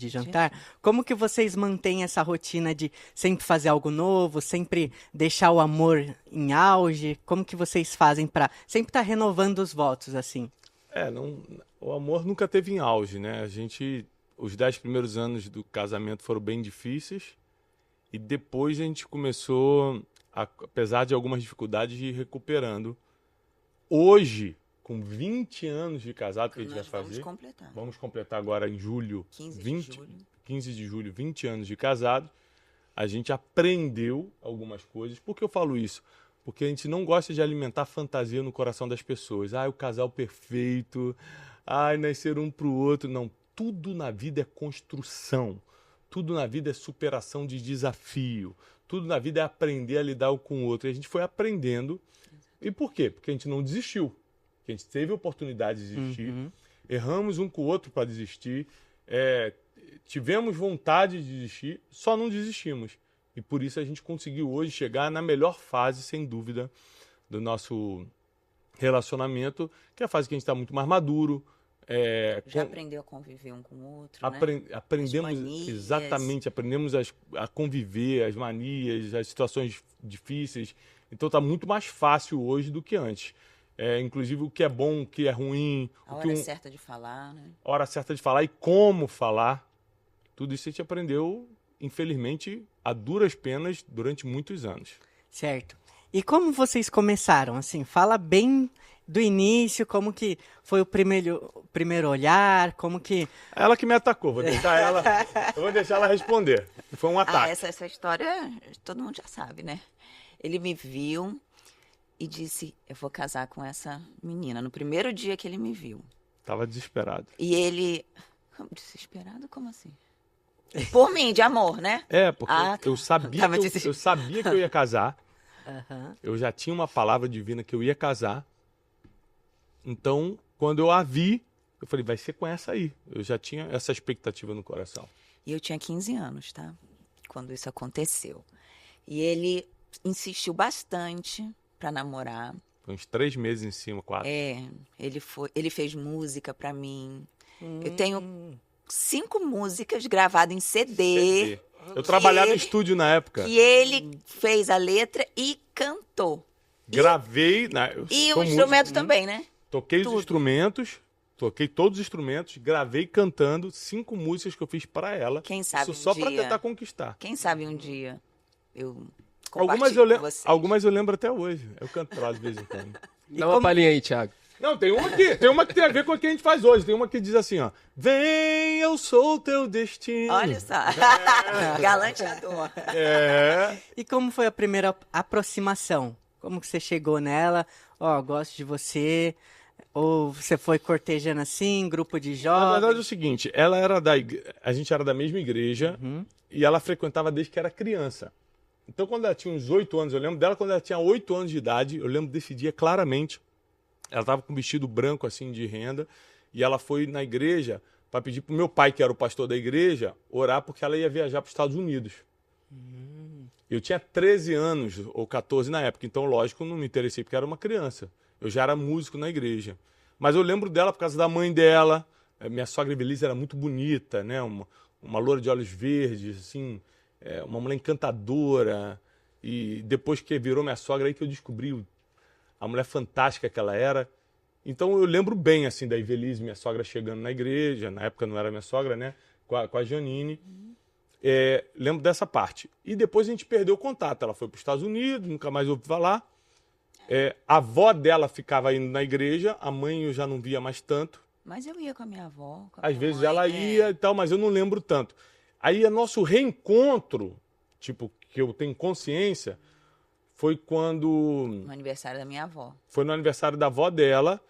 de jantar, como que vocês mantêm essa rotina de sempre fazer algo novo, sempre deixar o amor em auge? Como que vocês fazem para sempre estar renovando os votos, assim? Não, o amor nunca teve em auge, né? Os 10 primeiros anos do casamento foram bem difíceis e depois a gente começou, apesar de algumas dificuldades, de ir recuperando. Hoje, com 20 anos de casado que a gente vai fazer, vamos completar agora em julho, 15 de julho, 20 anos de casado, a gente aprendeu algumas coisas. Por que eu falo isso? Porque a gente não gosta de alimentar fantasia no coração das pessoas. O casal perfeito, nascer um pro outro. Não, tudo na vida é construção. Tudo na vida é superação de desafio. Tudo na vida é aprender a lidar um com o outro. E a gente foi aprendendo. E por quê? Porque a gente não desistiu. A gente teve a oportunidade de desistir. Erramos um com o outro para desistir. Tivemos vontade de desistir, só não desistimos. E por isso a gente conseguiu hoje chegar na melhor fase, sem dúvida, do nosso relacionamento, que é a fase que a gente está muito mais maduro. Já aprendeu a conviver um com o outro, aprendemos, exatamente, aprendemos a conviver, as manias, as situações difíceis. Então está muito mais fácil hoje do que antes. Inclusive o que é bom, o que é ruim. A hora certa de falar, né? A hora certa de falar e como falar. Tudo isso a gente aprendeu, infelizmente, a duras penas durante muitos anos. Certo. E como vocês começaram? Assim, fala bem do início, como que foi o primeiro olhar, como que... Ela que me atacou, eu vou deixar ela responder. Foi um ataque. Essa história todo mundo já sabe, né? Ele me viu e disse, eu vou casar com essa menina, no primeiro dia que ele me viu. Tava desesperado. E ele... Desesperado? Como assim? Por mim, de amor, né? Porque eu sabia que eu ia casar. Eu já tinha uma palavra divina que eu ia casar. Então, quando eu a vi, eu falei, vai ser com essa aí. Eu já tinha essa expectativa no coração. E eu tinha 15 anos, tá? Quando isso aconteceu. E ele insistiu bastante pra namorar. Foi uns 3 meses em cima, 4. Ele fez música pra mim. Eu tenho 5 músicas gravadas em CD. Eu trabalhava em estúdio na época. Que ele fez a letra e cantou. Gravei. E o instrumento também, né? Toquei os instrumentos. Toquei todos os instrumentos. Gravei cantando 5 músicas que eu fiz para ela. Quem sabe isso só para tentar conquistar. Quem sabe um dia eu algumas eu lembro até hoje. Eu canto pra ela de vez em quando. Dá uma palhinha aí, Thiago. Não, tem uma que tem a ver com o que a gente faz hoje. Tem uma que diz assim, ó. Vem, eu sou o teu destino. Olha só. Galante à toa. E como foi a primeira aproximação? Como que você chegou nela? Gosto de você. Ou você foi cortejando assim, grupo de jovens? Na verdade é o seguinte, a gente era da mesma igreja e ela frequentava desde que era criança. Então quando ela tinha uns 8 anos, eu lembro dela quando ela tinha 8 anos de idade, eu lembro desse dia claramente. Ela estava com um vestido branco, assim, de renda, e ela foi na igreja para pedir para o meu pai, que era o pastor da igreja, orar porque ela ia viajar para os Estados Unidos. Eu tinha 13 anos, ou 14 na época, então, lógico, não me interessei porque era uma criança. Eu já era músico na igreja. Mas eu lembro dela por causa da mãe dela. Minha sogra Evelise era muito bonita, né? Uma loura de olhos verdes, assim, uma mulher encantadora. E depois que virou minha sogra, aí que eu descobri a mulher fantástica que ela era. Então eu lembro bem, assim, da Evelise, minha sogra, chegando na igreja. Na época não era minha sogra, né? Com a Janine. Lembro dessa parte. E depois a gente perdeu o contato. Ela foi para os Estados Unidos, nunca mais ouvi falar. A avó dela ficava indo na igreja, a mãe eu já não via mais tanto. Mas eu ia com a minha avó. Às vezes ela ia e tal, mas eu não lembro tanto. Aí o nosso reencontro, tipo, que eu tenho consciência, foi quando... No aniversário da minha avó. Foi no aniversário da avó dela.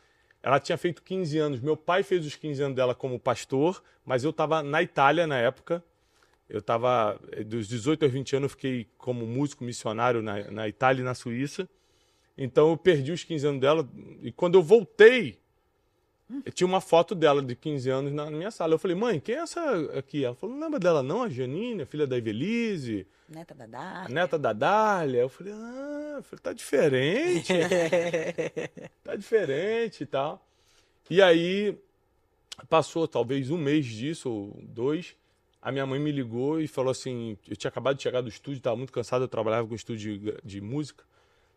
Ela tinha feito 15 anos. Meu pai fez os 15 anos dela como pastor, mas eu estava na Itália na época. Eu estava, dos 18 aos 20 anos, eu fiquei como músico missionário na Itália e na Suíça. Então eu perdi os 15 anos dela. E quando eu voltei, eu tinha uma foto dela de 15 anos na minha sala. Eu falei, mãe, quem é essa aqui? Ela falou, não lembra dela não? A Janine, a filha da Evelise. Neta da Dália. A neta da Dália. Eu falei, tá diferente. Tá diferente e tal. E aí, passou talvez um mês disso, ou 2. a minha mãe me ligou e falou assim, eu tinha acabado de chegar do estúdio, estava muito cansado, eu trabalhava com estúdio de música.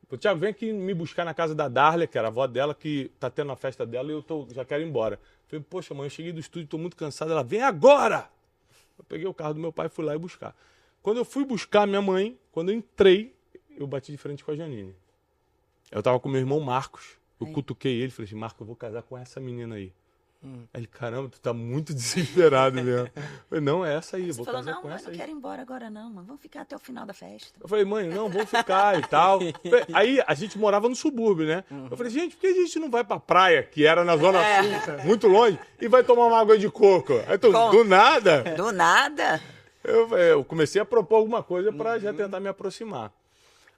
Falei, Thiago, vem aqui me buscar na casa da Darlia, que era a avó dela, que tá tendo a festa dela e já quero ir embora. Falei, poxa, mãe, eu cheguei do estúdio, tô muito cansado. Ela, vem agora! Eu peguei o carro do meu pai e fui lá buscar. Quando eu fui buscar minha mãe, quando eu entrei, eu bati de frente com a Janine. Eu tava com meu irmão Marcos, eu cutuquei ele, falei assim, Marcos, eu vou casar com essa menina aí. Aí ele, caramba, tu tá muito desesperado mesmo. Eu falei, não, é essa aí, eu vou falou, casar não, com mãe, essa não aí. quero ir embora agora não, mãe. Vamos ficar até o final da festa. Eu falei, mãe, não, vou ficar e tal. Aí a gente morava no subúrbio, né? Eu falei, gente, por que a gente não vai pra praia, que era na Zona Sul, muito longe, e vai tomar uma água de coco? Aí do nada, Do nada. eu comecei a propor alguma coisa pra já tentar me aproximar.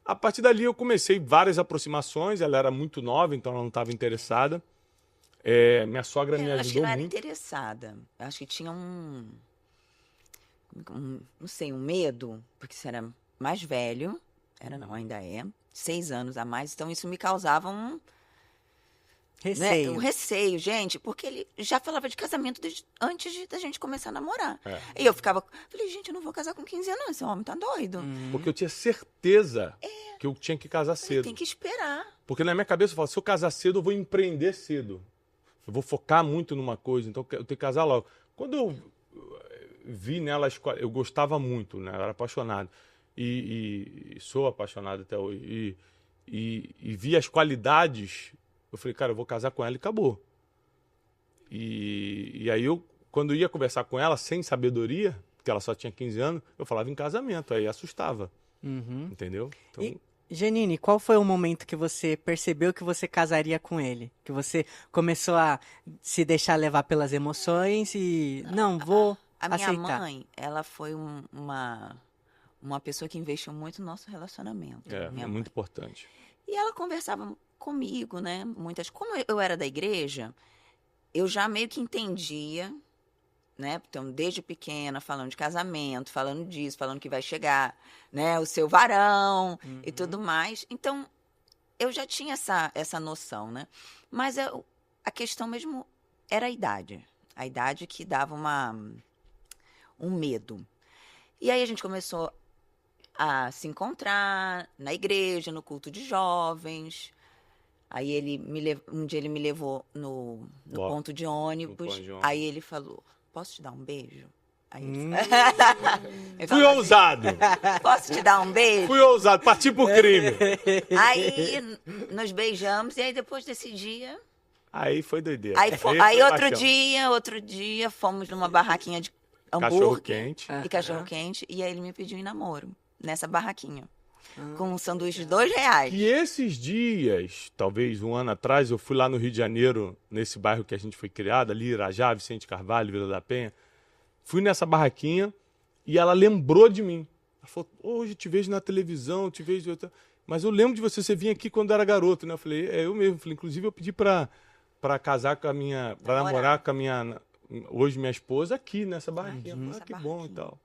A partir dali eu comecei várias aproximações, ela era muito nova, então ela não estava interessada. Minha sogra me Eu acho que ajudou não era muito. interessada. Eu acho que tinha não sei, um medo, porque você era mais velho, era não, ainda é, 6 anos a mais, então isso me causava um Receio. receio, gente, porque ele já falava de casamento antes da gente começar a namorar. É. E eu falei, gente, eu não vou casar com 15 anos, esse homem tá doido. Porque eu tinha certeza que eu tinha que casar Falei, cedo. tem que esperar. Porque na minha cabeça eu falo, se eu casar cedo, eu vou empreender cedo. Eu vou focar muito numa coisa, então eu tenho que casar logo. Quando eu vi nela, eu gostava muito, né? Eu era apaixonado. E sou apaixonado até hoje. E vi as qualidades, eu falei, cara, eu vou casar com ela e acabou. E aí quando eu ia conversar com ela, sem sabedoria, porque ela só tinha 15 anos, eu falava em casamento, aí assustava. Entendeu? Então, E, Janine, qual foi o momento que você percebeu que você casaria com ele? Que você começou a se deixar levar pelas emoções e não vou A minha aceitar. mãe, ela foi uma pessoa que investiu muito no nosso relacionamento. é minha muito importante. E ela conversava comigo, né? Como eu era da igreja, eu já meio que entendia, né? Então, desde pequena, falando de casamento, falando disso, falando que vai chegar, né? O seu varão e tudo mais. Então, eu já tinha essa noção, né? Mas a questão mesmo era a idade. A idade que dava um medo. E aí a gente começou a se encontrar na igreja, no culto de jovens. Aí um dia ele me levou no ponto de ônibus. ponto de ônibus. Aí ele falou, posso te dar um beijo? Aí eu Fui falava assim, ousado! posso te dar um beijo? Fui ousado, parti pro crime. Aí nos beijamos, e aí depois desse dia... Aí foi doideira. Aí foi outro paixão. dia, fomos numa barraquinha de hambúrguer Cachorro-quente. e cachorro-quente, e aí ele me pediu em namoro, nessa barraquinha, com um sanduíche de R$2. E esses dias, talvez um ano atrás, eu fui lá no Rio de Janeiro, nesse bairro que a gente foi criado, ali, Irajá, Vicente Carvalho, Vila da Penha. Fui nessa barraquinha e ela lembrou de mim. Ela falou, hoje te vejo na televisão, te vejo... Mas eu lembro de você vinha aqui quando era garoto, né? Eu falei, eu mesmo. Falei, inclusive eu pedi pra casar com a minha... Pra namorar com a minha... Hoje minha esposa aqui, nessa barraquinha. Nessa Que bom e barraquinha. tal.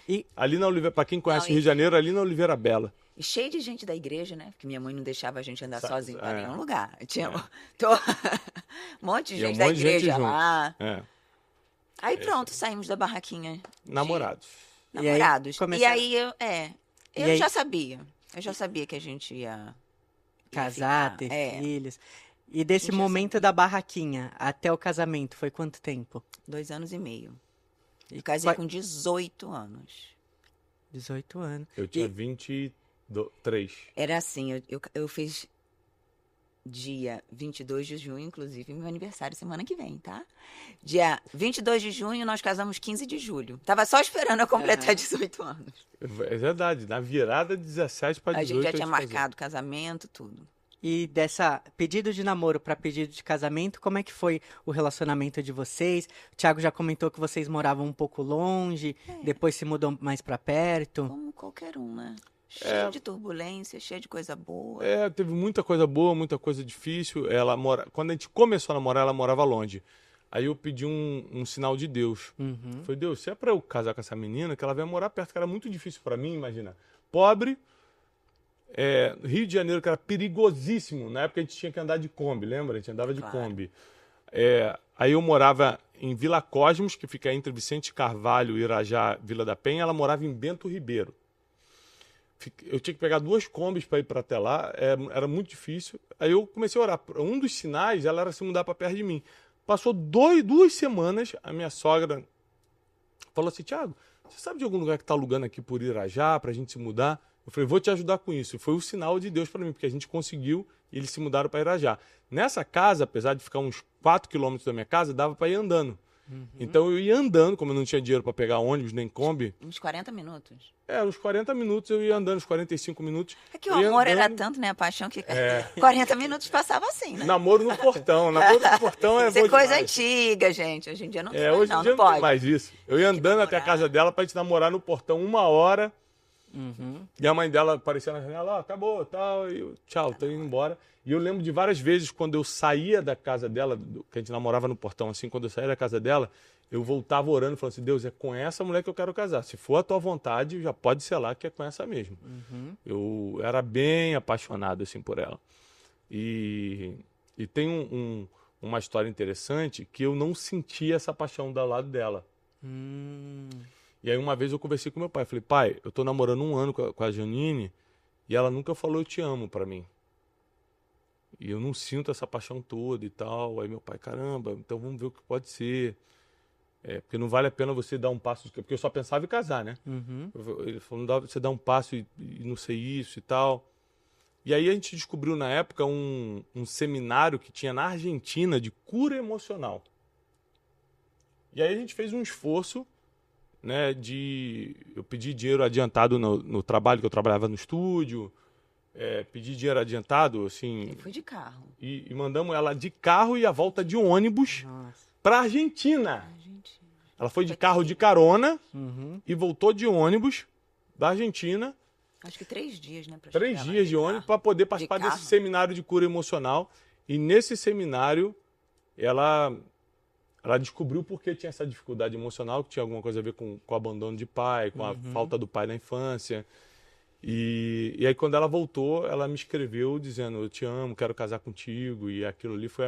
E Ali na Oliveira, pra quem conhece Não, o Rio de Janeiro, ali na Oliveira Bela. E cheio de gente da igreja, né? Porque minha mãe não deixava a gente andar sozinho pra é. nenhum lugar. Tinha um monte de E um gente da monte de gente igreja junto. lá. É. Aí pronto, saímos da barraquinha. Namorados. E aí Namorados. E começaram- aí eu E aí- já sabia. Eu já sabia que a gente ia casar, ficar. ter filhos. E desse gente já momento sabia. da barraquinha até o casamento, foi quanto tempo? 2 anos e meio. E Eu casei qual- com 18 anos. 18 anos. Eu tinha 23. Era assim, eu fiz dia 22 de junho, inclusive meu aniversário semana que vem, tá? Dia 22 de junho, nós casamos 15 de julho. Tava só esperando eu completar 18 anos. É verdade, na virada de 17 para A 18 gente já tinha eu te casei. marcado casamento, tudo. E dessa pedido de namoro para pedido de casamento, como é que foi o relacionamento de vocês? O Thiago já comentou que vocês moravam um pouco longe, depois se mudou mais para perto. Como qualquer um, né? Cheio de turbulência, cheio de coisa boa. Teve muita coisa boa, muita coisa difícil. Quando a gente começou a namorar, ela morava longe. Aí eu pedi um sinal de Deus. Falei, Deus, se é pra eu casar com essa menina, que ela venha morar perto, que era muito difícil pra mim, imagina. Pobre, Rio de Janeiro, que era perigosíssimo. Na época a gente tinha que andar de Kombi, lembra? A gente andava de Claro. Kombi. Aí eu morava em Vila Cosmos, que fica entre Vicente Carvalho, Irajá, Vila da Penha. Ela morava em Bento Ribeiro. Eu tinha que pegar 2 combis para ir para até lá, era muito difícil. Aí eu comecei a orar. Um dos sinais, ela era se mudar para perto de mim. Passou 2 semanas, a minha sogra falou assim, Thiago, você sabe de algum lugar que está alugando aqui por Irajá, para a gente se mudar? Eu falei, vou te ajudar com isso. E foi o sinal de Deus para mim, porque a gente conseguiu e eles se mudaram para Irajá. Nessa casa, apesar de ficar uns 4 quilômetros da minha casa, dava para ir andando. Então eu ia andando, como eu não tinha dinheiro para pegar ônibus nem Kombi. Uns 40 minutos. Uns 40 minutos eu ia andando, uns 45 minutos. É que o amor era tanto, né? A paixão que 40 minutos passava assim, né? Namoro no portão. Namoro no portão é Isso é bom coisa demais. antiga, gente. Hoje em dia não tem Hoje em dia não pode. tem mais isso. Eu ia andando até a casa dela pra gente namorar no portão 1 hora. E a mãe dela aparecia na janela, acabou, tal, e eu, tchau, tô indo embora. E eu lembro de várias vezes quando eu saía da casa dela, que a gente namorava no portão assim, quando eu saía da casa dela, eu voltava orando e falando assim, Deus, é com essa mulher que eu quero casar. Se for a tua vontade, já pode ser lá que é com essa mesmo. Eu era bem apaixonado assim por ela. E tem uma história interessante que eu não sentia essa paixão do lado dela. E aí uma vez eu conversei com meu pai, falei, pai, eu tô namorando 1 ano com a Janine e ela nunca falou eu te amo pra mim. E eu não sinto essa paixão toda e tal. Aí meu pai, caramba, então vamos ver o que pode ser. Porque não vale a pena você dar um passo, porque eu só pensava em casar, né? Ele falou, não dá você dar um passo e não sei isso e tal. E aí a gente descobriu na época um seminário que tinha na Argentina de cura emocional. E aí a gente fez um esforço, né, eu pedi dinheiro adiantado no trabalho, que eu trabalhava no estúdio, pedi dinheiro adiantado, assim... Foi de carro. E mandamos ela de carro e a volta de ônibus para Argentina. Ela foi de carro de carona e voltou de ônibus da Argentina. Acho que 3 dias, né? 3 dias de ônibus para poder participar desse seminário de cura emocional. E nesse seminário, ela descobriu por que tinha essa dificuldade emocional, que tinha alguma coisa a ver com o abandono de pai, com a falta do pai na infância. E aí, quando ela voltou, ela me escreveu dizendo, eu te amo, quero casar contigo. E aquilo ali foi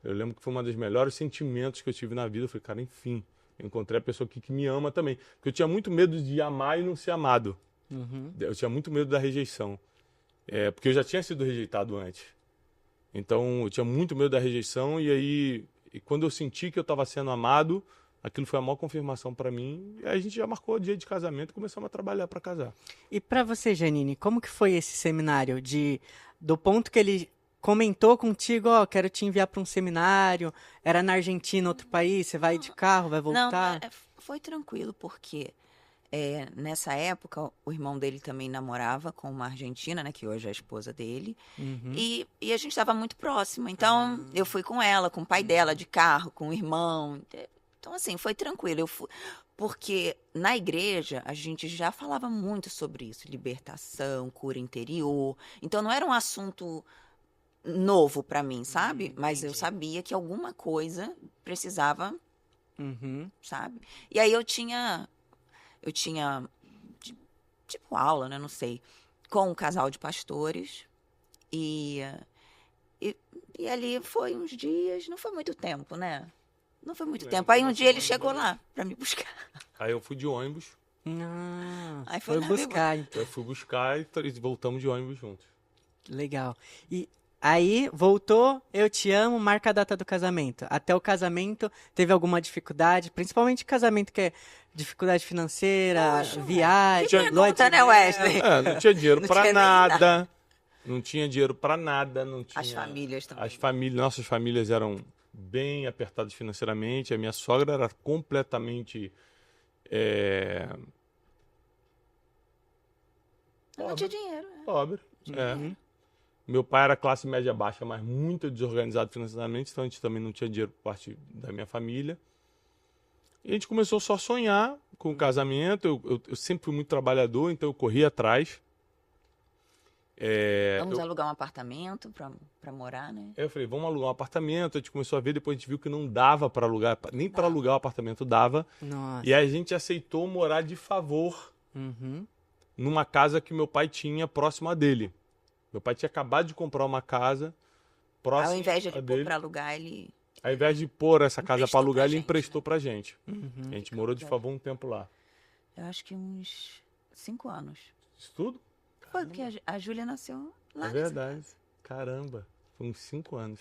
eu lembro que foi um dos melhores sentimentos que eu tive na vida. Eu falei, cara, enfim, eu encontrei a pessoa que me ama também. Porque eu tinha muito medo de amar e não ser amado. Eu tinha muito medo da rejeição. Porque eu já tinha sido rejeitado antes. Então, eu tinha muito medo da rejeição. E aí, quando eu senti que eu estava sendo amado, aquilo foi a maior confirmação para mim. E aí a gente já marcou o dia de casamento e começamos a trabalhar para casar. E para você, Janine, como que foi esse seminário? Do ponto que ele comentou contigo, quero te enviar para um seminário, era na Argentina, outro país, você vai de carro, vai voltar? Não, foi tranquilo, porque nessa época o irmão dele também namorava com uma argentina, né, que hoje é a esposa dele, e a gente estava muito próximo. Então, eu fui com ela, com o pai dela, de carro, com o irmão. Então, assim, foi tranquilo. Eu fui, porque na igreja a gente já falava muito sobre isso, libertação, cura interior. Então, não era um assunto novo para mim, sabe? Mas eu sabia que alguma coisa precisava, sabe? E aí eu tinha tipo aula, né? Não sei, com um casal de pastores e ali foi uns dias, não foi muito tempo, né? Não foi muito tempo. Aí um dia ele chegou lá para me buscar. Aí eu fui de ônibus. Aí foi buscar, então. Eu fui buscar e voltamos de ônibus juntos. Legal. E aí, voltou, eu te amo, marca a data do casamento. Até o casamento, teve alguma dificuldade? Principalmente casamento que é dificuldade financeira, viagem... Que pergunta, né, Wesley? Não tinha dinheiro pra nada. Não tinha dinheiro pra nada. Não tinha... As famílias também. Nossas famílias eram bem apertadas financeiramente. A minha sogra era completamente... Não tinha dinheiro. Pobre, Meu pai era classe média baixa, mas muito desorganizado financeiramente, então a gente também não tinha dinheiro por parte da minha família. E a gente começou só a sonhar com o casamento. Eu sempre fui muito trabalhador, então eu corri atrás. Vamos alugar um apartamento para morar, né? Eu falei, vamos alugar um apartamento. A gente começou a ver, depois a gente viu que não dava para alugar, nem para alugar o apartamento dava. Nossa. E aí a gente aceitou morar de favor numa casa que meu pai tinha próxima dele. Meu pai tinha acabado de comprar uma casa próxima dele. Ao invés de ele pôr para alugar, ele Ao invés de pôr essa casa Emprestou para alugar, pra ele gente, emprestou pra gente. Uhum. A gente morou de favor um tempo lá. Eu acho que uns 5 anos. Isso tudo? Foi porque a Júlia nasceu lá É nessa verdade. Caramba. Foi uns 5 anos.